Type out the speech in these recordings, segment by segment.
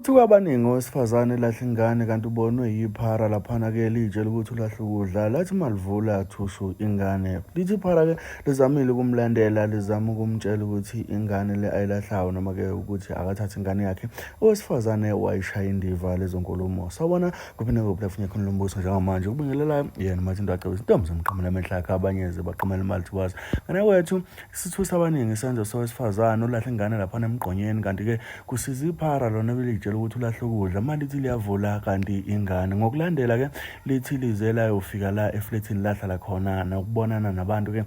Kuthiwa abaningi owesifazane lahle ingane kanti ubonwe yiphara laphana-ke litshela ukuthi ulahle ukudla lathi malivula thushu ingane. Lithi iphara-ke lizamile ukumlandela lizama ukumtshela ukuthi ingane le ayilahlayo noma-ke ukuthi akathathe ingane yakhe. Owesifazane wayishaya indiva lezo nkulumo. Sawubona kuphinde kuplatform yakhona lombuso njengamanje kubingelela yena Mathindo Acebisi Ntombi zamqhamela amehla akhe abanye baqhamela imali thiwazi. Ngane wethu isithusa abaningi isenzo sowesifazane ulahle ingane laphana emgqonyeni kanti-ke kusiza iphara lona belitshela ukuthi ulahle ukudla manje lithi liyavula kanti ingane ngokulandela ke lithi lizela yofika la eflatini lahlala khona nokubonana nabantu ke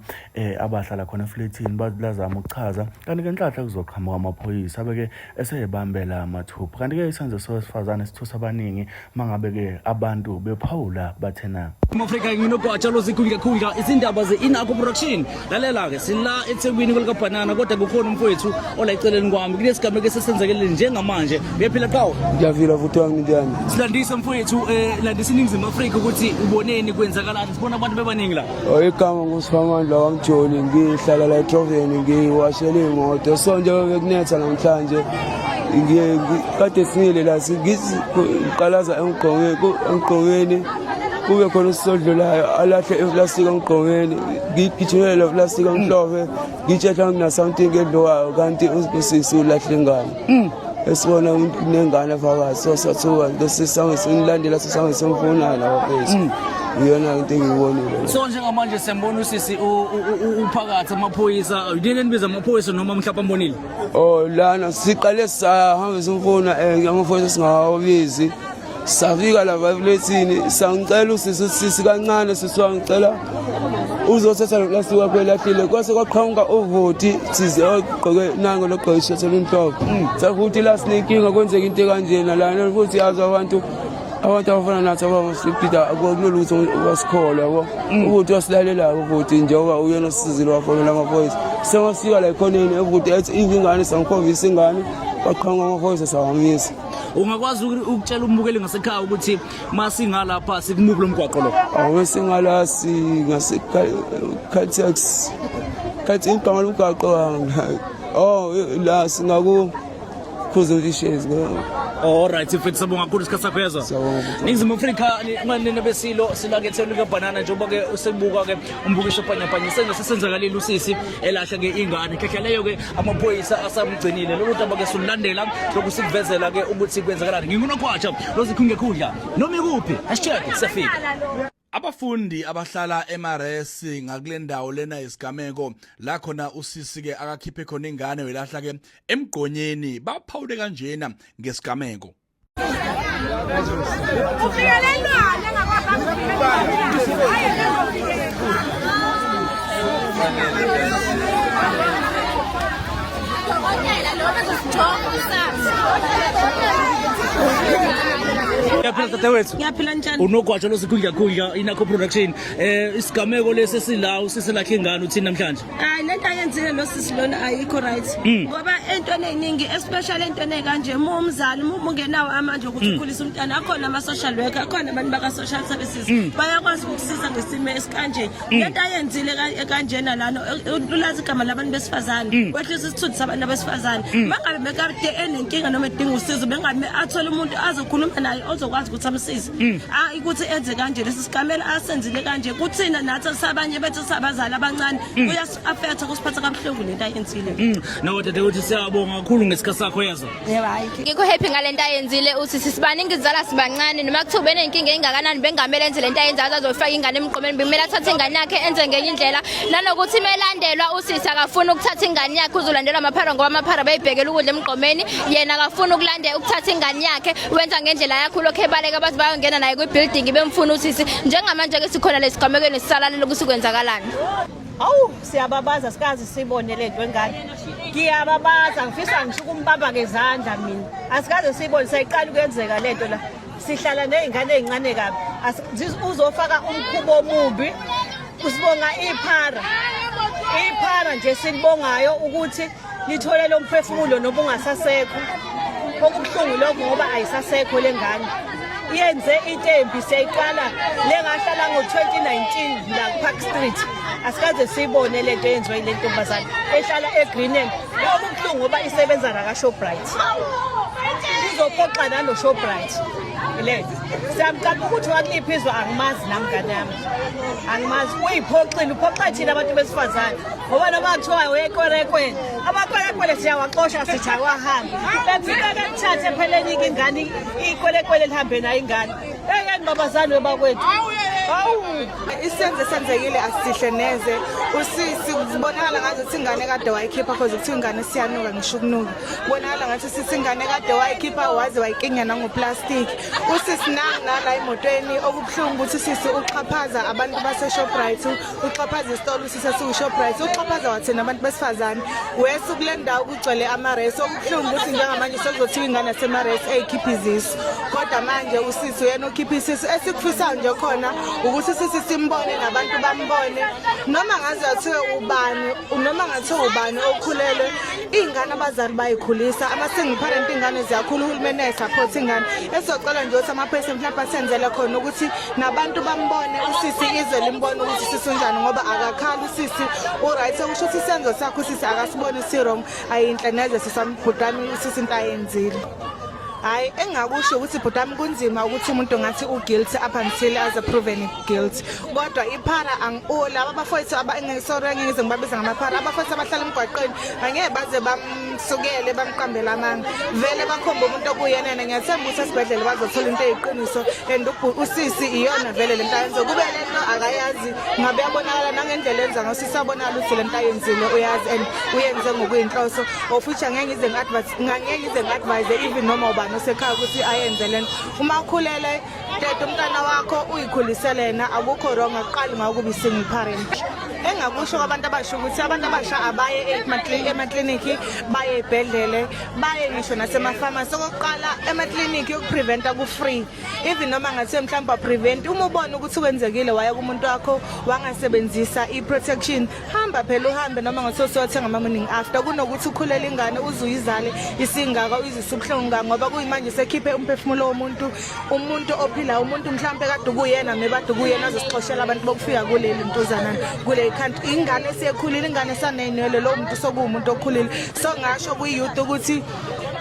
abahlala khona eflatini bazama ukuchaza kanti ke enhlahla kuzoqhamuka amaphoyisa beke eseyibambela amathupha kanti ke isenzo sowesifazane sithusa abaningi mangabe ke abantu bephawula bathena Afrika nginogwatsha lozikhulika izindaba ze-Inako Production lalela ke sila eThekwini kwelika banana kodwa kukhona umfowethu ola eceleni kwami kulesigameko esesenzekile njengamanje uyaphila qawo ngiyavila futhi wangindiyani silandisa mfowethu landisa iningizimu Afrika ukuthi uboneni kwenzakalani sibona abantu bebaningi la igama nguSiphamandla wamjoli ngihlala la eTroveni ngiwashela imoto sonje bekunetha namhlanje kade singile la ngiqalaza emgqongweni kube khona usodlulayo alahle iplastic emgqongweni ngigijimela iplastic emhlophe ngitshela ngina something edlowayo kanti usisi ulahle ingane esibona kunengane phakathi sothuka lesisango sinilandela sisango semfuna la bafethu iyona into engiyibonile so njengamanje siyambona usisi uphakathi amaphoyisa uyidini nibiza amaphoyisa noma mhlawumbe ambonile lana siqale sahamba simfuna amaphoyisa singawabizi safika la vavletini sangicela usisi kancane siswangicela uzothatha lo plastic wakho elahlile kwase kwaqhamuka uvoti size ogqoke nango logqoke ishati elimhlophe sakuthi la sinenkinga kwenzeka into kanjena lana futhi yazi abantu abafana nathi abamsipita akulolutho wasikhola yabo ukuthi wasilalela uvoti njengoba uyena usizile wafonela amaphoyisa semafika la ekhoneni uvoti ethi ingane sangikhombisa ingane waqhamuka amaphoyisa sawamisa ungakwazi ukutshela umbukeli ngasekhaya ukuthi masingalapha sikumuphi lomgwaqo lo awesingala singasekhathi kathi impama lomgwaqo la singaku positions all right mfethu sabonga kakhulu isikhathi sakho yezwa Ningizimu Afrika ngane besilo silakethela ke banana njengoba ke usebuka ke umbukiso phanyapanya isenzo sesenzakalile usisi elahla ke ingane khekheleyo ke amaphoyisa asamgcinile lokho ntaba ke silandela lokusivezela ke ukuthi kwenzakalani ngingunogwatsha lozikhungekhudla noma ikuphi #, siyafika. Abafundi abahlala eMaresi ngakule ndawo lena isigameko la khona usisi ke akakhiphe khona ingane welahla ke emgqonyeni baphawule kanjena ngesigameko Ngiyaphila njani unogwatsha lozikhulika Inako Production isigameko lesi silawo siselakhe ingane uthini namhlanje lento ayenzile lo sisi lona ayikho right ngoba entweni eziningi especially entweni kanje umzali ungenawo amandla ukuthi ukhulisa umntana akhona ama social worker akhona abantu baka social services bayakwazi ukusiza ngesimo esikanje lento ayenzile kanjena lana ulazi igama labantu besifazane wehlisa isithunzi sabantu besifazane mangabe bekade enenkinga noma edinga usizo bengabe athola umuntu azokhuluma naye ozokwazi ukuthi amsize ukuthi enze kanje lesi sigamela asenzile kanje kuthina nathi sabanye bethu sabazali abancane kuyasi-affecta kusiphatha kabuhlungu lento ayenzile nawe dade uthi siyabonga kakhulu ngesikhathi sakho yezwa ngikho happy ngalento ayenzile uthi sibaningi izala sibancane noma kuthiwa benenkinga engakanani bengamele enze lento ayenzayo azofaka ingane emqomeni bekumele athathe ingane yakhe enze ngenye indlela nanokuthi melandelwa usisi akafuna ukuthatha ingane yakhe uzolandelwa amaphara ngoba amaphara bayibhekela ukudla emqomeni yena akafuna ukuthatha ingane yakhe wenza ngendlela yakhe lokho ebaleka bathi bayongena naye kwi-building bemfuna usisi njengamanje ke sikhona lesigamekweni sisalalelo kusikwenzakalani siyababaza sikazi sibone lento engane ngiyababaza ngifisa ngisho ukumbamba ngezandla mina asikaze sibone sayiqala ukuyenzeka lento la sihlala nezingane ezincane kabi uzofaka umkhubo omubi usibonga iphara nje silibongayo ukuthi lithole lo mphefumulo noba ungasasekho okubuhlungu lokho ngoba ayisasekho lengane yenze intembi siyayiqala lengahlala ngo2019 la Park Street asikaze siyibone lento yenziwa ile ntombazana ehlala eGreenham okubuhlungu ngoba isebenza la ka Shoprite uzophoxa nalo Shoprite le siyamcaba ukuthi wakuliphi izwe angimazi namngane yami angimazi uyiphoxile uphoxa thina abantu besifazane ngoba noma kuthiwa wekorekweni amakwerekwele siyawaxosha sithi awahamba befika bekuthathe pheleni ingane ikwerekwele lihambe nayo ingane ngabazali bakwethu isenze senzekile asihle neze usisi kubonakala ngathi ingane kade wayikhipha because kuthi ingane siyanuka ngisho ukunuka kubonakala ngathi sisi ingane kade wayikhipha waze wayikinya nangoplastic usisi nala emotweni okubhlungu ukuthi sisi uxhaphaza abantu base Shoprite uxhaphaza isitolo usisi esiShoprite uxhaphaza wathina abantu besifazane wesu kule ndawo kugcwele amaresi okubhlungu ukuthi njengamanje sokuzothiwa ingane yasemaresi eyikhipha izisu kodwa manje usisi uyena ukhipha isisu esikufisayo nje khona ukuthi sisi simbone nabantu bambone noma ngaze athiwe ubani okhulelwe ingane abazali bayikhulisa ama single parent ingane ziyakhula uhulumeni esupport ingane esocela nje ukuthi ama-person mhlawumbe asenzele khona ukuthi nabantu bambone usisi izwe limbone ukuthi sisi unjani ngoba akakhali usisi uright okusho ukuthi isenzo sakho usisi akasiboni si-wrong ayinhle neze sisambhudani usisi into ayenzile hayi engakusho ukuthi bhodami kunzima ukuthi umuntu ngathi uguilty up until as a proven guilt kodwa iphara laba abafowethu abangisorry ngize ngibabiza ngamaphara abafowethu abahlala emgwaqeni angeke baze bamsukele bamqambela amanga vele bakhomba umuntu okuyena ngiyathemba ukuthi esibhedlela bazothola into eyiqiniso and usisi iyona vele lento ayenze kube lento akayazi ngabe yabonakala nangendlela enza ngosisi abonakala ukuthi lento ayenzile uyazi and uyenze ngokuyinhloso of which angeke ngize ngi-advise even noma ubani osekhaya ukuthi ayenze lento uma ukhulele tete umntana wakho uyikhulisele yena akukho wrong aqali ngakuba single parent engakusho kwabantu abasha ukuthi abantu abasha abaye emakliniki baye ebhedlele baye ngisho nasemafamasi okokuqala emakliniki yokupreventa ku-free even noma ngathi mhlawumbe prevent uma ubona ukuthi kwenzekile waya kumuntu wakho wangasebenzisa i-protection hamba phela uhambe noma ngathi sothenga ama-morning after kunokuthi ukhulele ingane uze uyizale isingaka uyizise ubuhlungu ngoba kuyimanje sekhiphe umphefumulo womuntu umuntu ophila umuntu mhlawumbe kade kuyena mebade kuyena azosixoshela abantu bokufika kuleli ntuzana kule country ingane esiyekhulile ingane esaneyinwele lo muntu sokuwumuntu okhulile so ngasho kwi-youth ukuthi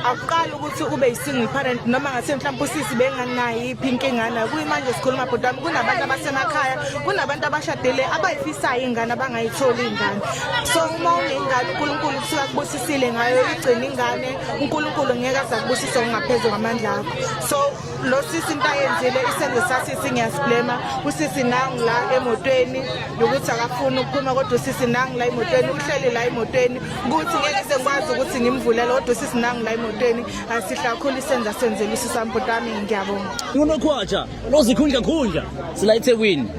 akuqala ukuthi ube yi-single parent noma ngathi mhlawumbe usisi benganayo iphi inkingana kuyimanje sikhuluma bhodami kunabantu abasemakhaya kunabantu abashadile abayifisayo ingane abangayitholi ingane so uma unengane uNkulunkulu kusuka kubusisile ngayo igcina ingane uNkulunkulu ngeke aze akubusise ngaphezu kwamandla akho so lo sisi into ayenzile isenzo sasisi ngiyasiblema usisi nangu la emotweni ukuthi akafuni ukuphuma kodwa usisi nangu la emotweni uhleli la emotweni ukuthi ngeke sengikwazi ukuthi ngimvulele kodwa usisi nangu la emotweni asihle kakhulu isenzo senzele usisi wami bhodami ngiyabonga Ngonokhwatsha lozikhundla khundla sila eThekwini